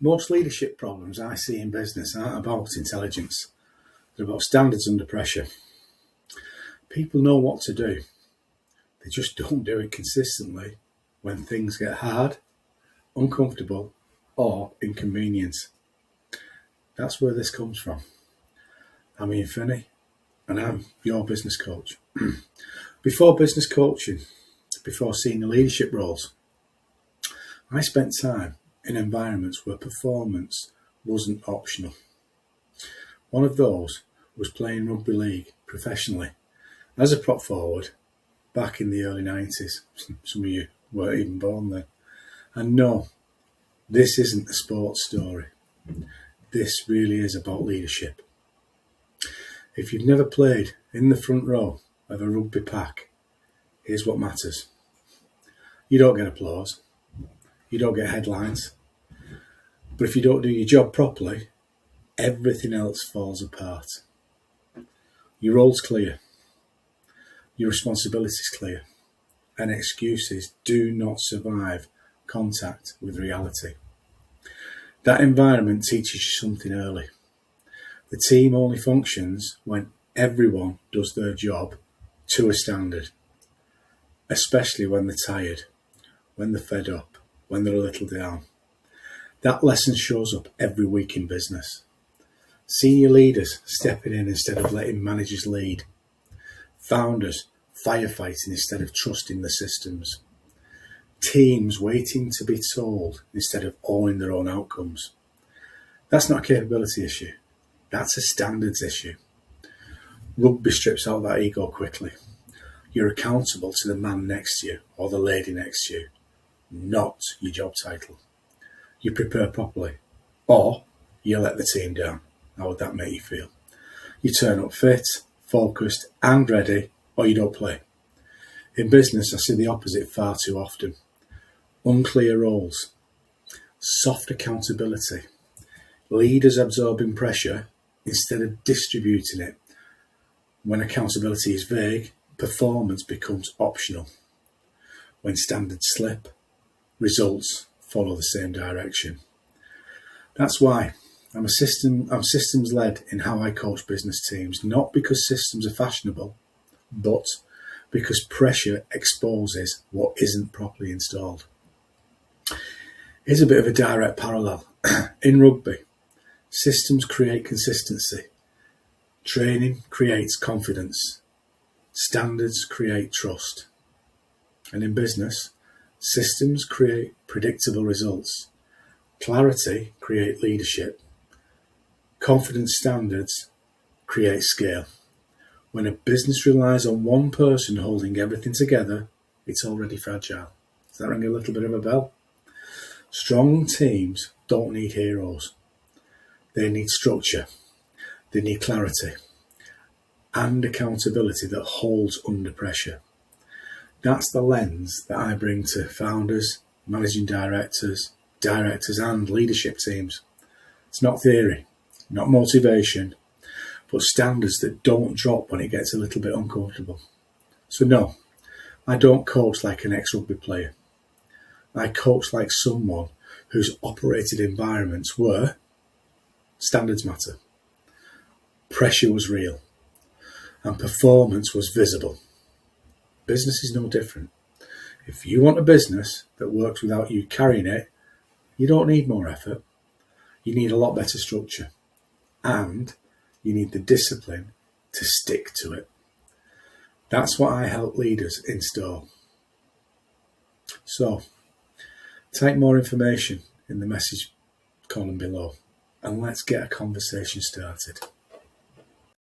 Most leadership problems I see in business aren't about intelligence. They're about standards under pressure. People know what to do. They just don't do it consistently when things get hard, uncomfortable, or inconvenient. That's where this comes from. I'm Ian Finney, and I'm your business coach. Before business coaching, before senior leadership roles, I spent time in environments where performance wasn't optional. One of those was playing rugby league professionally as a prop forward back in the early 90s. Some of you weren't even born then. And no, this isn't a sports story. This really is about leadership. If you've never played in the front row of a rugby pack, here's what matters. You don't get applause. You don't get headlines. But if you don't do your job properly, everything else falls apart. Your role's clear. Your responsibility's clear. And excuses do not survive contact with reality. That environment teaches you something early. The team only functions when everyone does their job to a standard, especially when they're tired, when they're fed up, when they're a little down. That lesson shows up every week in business. Senior leaders stepping in instead of letting managers lead. Founders firefighting instead of trusting the systems. Teams waiting to be told instead of owning their own outcomes. That's not a capability issue. That's a standards issue. Rugby strips out that ego quickly. You're accountable to the man next to you or the lady next to you, not your job title. You prepare properly, or you let the team down. How would that make you feel? You turn up fit, focused and ready, or you don't play. In business, I see the opposite far too often. Unclear roles, soft accountability, leaders absorbing pressure instead of distributing it. When accountability is vague, performance becomes optional. When standards slip, results follow the same direction. That's why I'm systems led in how I coach business teams, not because systems are fashionable, but because pressure exposes what isn't properly installed. Here's a bit of a direct parallel. In rugby, systems create consistency. Training creates confidence. Standards create trust. And in business, systems create predictable results. Clarity creates leadership. Confidence standards create scale. When a business relies on one person holding everything together, it's already fragile. Does that ring a little bit of a bell? Strong teams don't need heroes. They need structure. They need clarity and accountability that holds under pressure. That's the lens that I bring to founders, managing directors and leadership teams. It's not theory, not motivation, but standards that don't drop when it gets a little bit uncomfortable. So no, I don't coach like an ex-rugby player. I coach like someone who's operated environments where standards matter, pressure was real, and performance was visible. Business is no different. If you want a business that works without you carrying it, you don't need more effort. You need a lot better structure. And you need the discipline to stick to it. That's what I help leaders install. So, type more information in the message column below and let's get a conversation started.